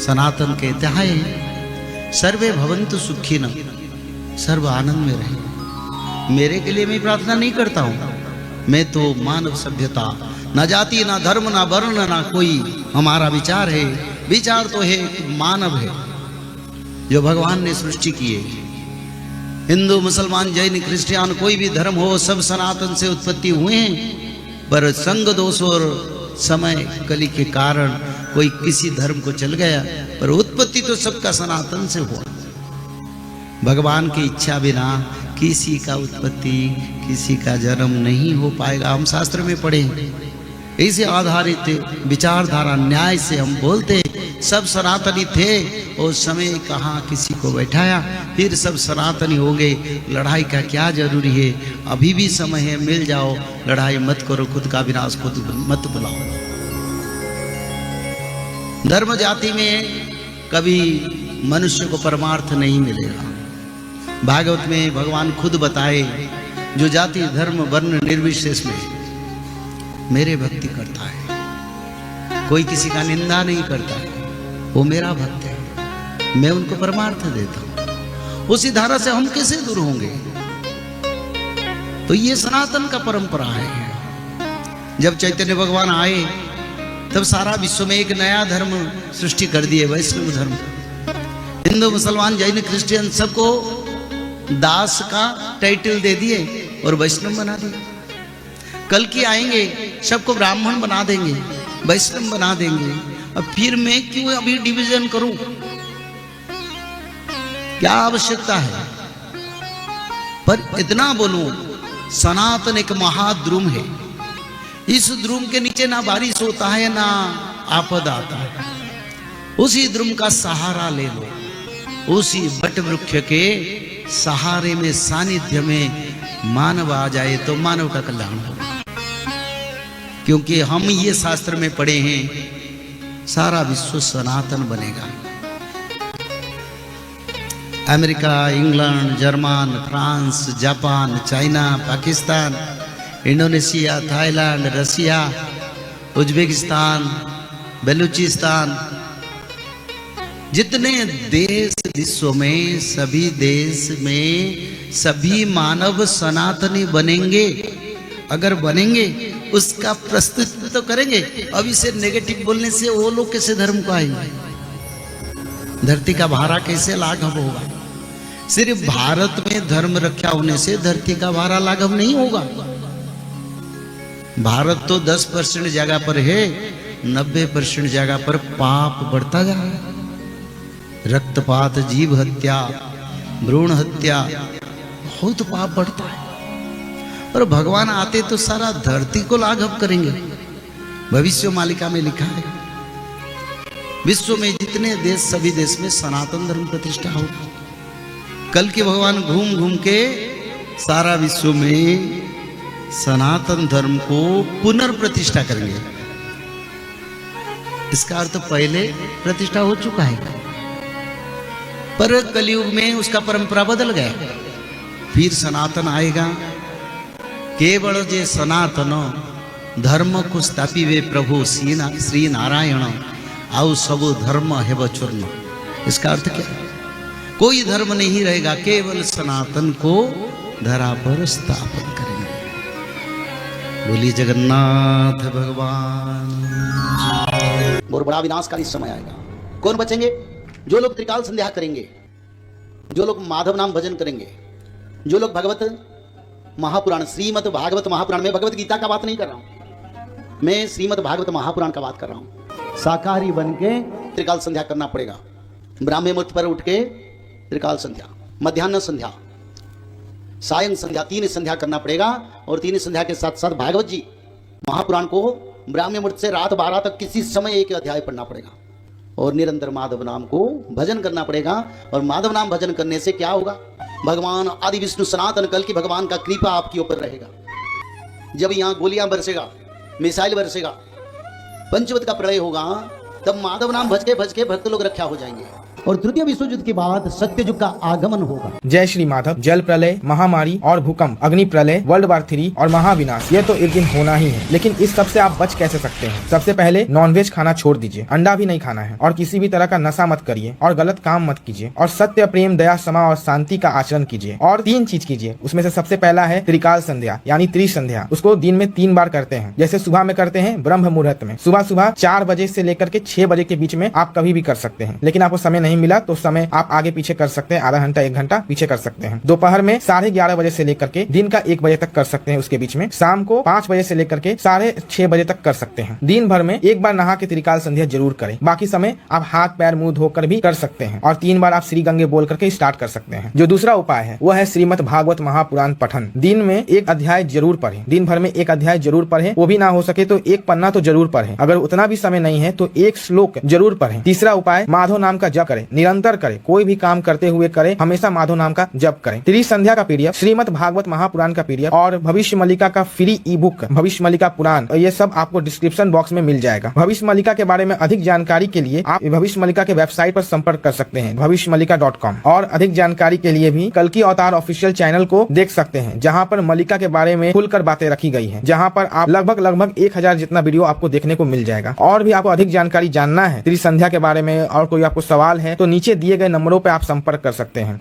सनातन कहते हैं सर्वे भवन्तु सुखिनः, सर्व आनंद में रहे। मेरे के लिए मैं प्रार्थना नहीं करता हूँ, मैं तो मानव सभ्यता, ना जाति ना धर्म ना वर्ण ना कोई हमारा विचार है। विचार तो है मानव है जो भगवान ने सृष्टि की है। हिंदू मुसलमान जैन क्रिश्चियन कोई भी धर्म हो, सब सनातन से उत्पत्ति हुए हैं। पर संग दोष और समय कली के कारण कोई किसी धर्म को चल गया, पर उत्पत्ति तो सबका सनातन से हुआ। भगवान की इच्छा बिना किसी का उत्पत्ति, किसी का जन्म नहीं हो पाएगा। हम शास्त्र में पढ़े, इसे आधारित विचारधारा न्याय से हम बोलते सब सनातनी थे और समय कहाँ किसी को बैठाया, फिर सब सनातनी हो गए। लड़ाई का क्या जरूरी है, अभी भी समय है, मिल जाओ, लड़ाई मत करो, खुद का विनाश खुद मत बुलाओ। धर्म जाति में कभी मनुष्य को परमार्थ नहीं मिलेगा। भागवत में भगवान खुद बताए, जो जाति धर्म वर्ण निर्विशेष में मेरे भक्ति करता है, कोई किसी का निंदा नहीं करता है, वो मेरा भक्त है, मैं उनको परमार्थ देता हूं। उसी धारा से हम कैसे दूर होंगे? तो ये सनातन का परंपरा है। जब चैतन्य भगवान आए तब सारा विश्व में एक नया धर्म सृष्टि कर दिए, वैष्णव धर्म। हिंदू मुसलमान जैन क्रिश्चियन सबको दास का टाइटल दे दिए और वैष्णव बना दिए। कल की आएंगे सबको ब्राह्मण बना देंगे, वैष्णव बना देंगे। अब फिर मैं क्यों अभी डिवीजन करूं? क्या आवश्यकता है? पर इतना बोलूं, सनातन एक महाद्रुम है। इस द्रुम के नीचे ना बारिश होता है ना आपदा आता है। उसी द्रुम का सहारा ले लो, उसी वट वृक्ष के सहारे में सानिध्य में मानव आ जाए तो मानव का कल्याण होगा। क्योंकि हम ये शास्त्र में पढ़े हैं, सारा विश्व सनातन बनेगा। America, England, German, France, Japan, China, Pakistan, Indonesia, Thailand, Russia, Uzbekistan, Balochistan, जितने देश विश्व में, सभी देश में सभी मानव सनातनी बनेंगे। अगर बनेंगे उसका प्रस्तुत तो करेंगे। अब इसे नेगेटिव बोलने से वो लोग कैसे धर्म को आएंगे? धरती का भारा कैसे लाघव होगा? सिर्फ भारत में धर्म रक्षा होने से धरती का भारा लाघव नहीं होगा। भारत तो 10% जगह पर है, 90% जगह पर पाप बढ़ता जा रहा है। रक्तपात, जीव हत्या, भ्रूण हत्या, बहुत पाप बढ़ता है। और भगवान आते तो सारा धरती को लाघव करेंगे। भविष्य मालिका में लिखा है, विश्व में जितने देश, सभी देश में सनातन धर्म प्रतिष्ठा होगा। कल के भगवान घूम घूम के सारा विश्व में सनातन धर्म को पुनर्प्रतिष्ठा करेंगे। इसका अर्थ पहले प्रतिष्ठा हो चुका है, पर कलयुग में उसका परंपरा बदल गया। फिर सनातन आएगा। केवल जे सनातन धर्म को स्थापिवे प्रभु श्री नारायण आउ सब धर्म हेव चूर्ण। इसका अर्थ क्या है? कोई धर्म नहीं रहेगा, केवल सनातन को धरा पर स्थापन करेंगे। बोलिए जगन्नाथ भगवान। बहुत बड़ा विनाशकारी समय आएगा। कौन बचेंगे? जो लोग त्रिकाल संध्या करेंगे, जो लोग माधव नाम भजन करेंगे, जो लोग भगवत महापुराण, श्रीमद् भागवत महापुराण, में भगवत गीता का बात नहीं कर रहा हूं, मैं श्रीमद् भागवत महापुराण का बात कर रहा हूं। शाकाहारी बन के त्रिकाल संध्या करना पड़ेगा। ब्राह्मण मुहूर्त पर उठ के त्रिकाल संध्या, मध्याह्न संध्या, सायं संध्या, 3 संध्या करना पड़ेगा। और 3 संध्या के साथ साथ भागवत जी महापुराण को ब्राह्मण मुहूर्त से रात 12 तक किसी समय एक अध्याय पढ़ना पड़ेगा। और निरंतर माधव नाम को भजन करना पड़ेगा। और माधव नाम भजन करने से क्या होगा? भगवान आदि विष्णु सनातन कल की भगवान का कृपा आपके ऊपर रहेगा। जब यहाँ गोलियां बरसेगा, मिसाइल बरसेगा, पंचवत का प्रलय होगा, तब माधव नाम भज के भक्त लोग रक्षा हो जाएंगे। और तृतीय विश्व युद्ध के बाद सत्य युग का आगमन होगा। जय श्री माधव। जल प्रलय, महामारी और भूकंप, अग्नि प्रलय, वर्ल्ड वार 3 और महाविनाश, ये तो एक दिन होना ही है। लेकिन इस सब से आप बच कैसे सकते हैं? सबसे पहले नॉनवेज खाना छोड़ दीजिए, अंडा भी नहीं खाना है, और किसी भी तरह का नशा मत करिए, और गलत काम मत कीजिए, और सत्य, प्रेम, दया, क्षमा और शांति का आचरण कीजिए। और 3 चीज कीजिए, उसमें से सबसे पहला है त्रिकाल संध्या यानी त्रिसंध्या। उसको दिन में 3 बार करते हैं। जैसे सुबह में करते हैं ब्रह्म मुहूर्त में, सुबह सुबह 4 बजे से लेकर के 6 बजे के बीच में आप कभी भी कर सकते हैं। लेकिन आपको समय नहीं मिला तो समय आप आगे पीछे कर सकते हैं, आधा घंटा 1 घंटा पीछे कर सकते हैं। दोपहर में 11:30 बजे से लेकर के दिन का 1 बजे तक कर सकते हैं, उसके बीच में शाम को 5 बजे से लेकर के 6:30 बजे तक कर सकते हैं। दिन भर में 1 बार नहा के त्रिकाल संध्या जरूर करें। बाकी समय आप हाथ पैर मुंह धोकर भी कर सकते हैं, और 3 बार आप श्री गंगे बोल करके स्टार्ट कर सकते हैं। जो दूसरा उपाय है वो है श्रीमद् भागवत महापुराण पठन। दिन में 1 अध्याय जरूर पढ़ें, दिन भर में 1 अध्याय जरूर पढ़ें। वो भी ना हो सके तो 1 पन्ना तो जरूर पढ़ें। अगर उतना भी समय नहीं है तो 1 श्लोक जरूर पढ़ें। तीसरा उपाय माधव नाम का जप करें, निरंतर करें, कोई भी काम करते हुए करें, हमेशा माधव नाम का जप करें। त्रिसंध्या का पीडीएफ, श्रीमद् भागवत महापुराण का पीडीएफ और भविष्य मल्लिका का फ्री ई बुक भविष्य मल्लिका पुराण, ये सब आपको डिस्क्रिप्शन बॉक्स में मिल जाएगा। भविष्य मल्लिका के बारे में अधिक जानकारी के लिए आप भविष्य मल्लिका के वेबसाइट पर संपर्क कर सकते हैं भविष्यमल्लिका.com। और अधिक जानकारी के लिए भी कल्कि अवतार ऑफिशियल चैनल को देख सकते हैं, जहां पर मल्लिका के बारे में खुलकर बातें रखी गई है, जहां पर आप लगभग 1000 जितना वीडियो आपको देखने को मिल जाएगा। और भी आपको अधिक जानकारी जानना है त्रिसंध्या के बारे में और कोई आपको सवाल है तो नीचे दिए गए नंबरों पर आप संपर्क कर सकते हैं।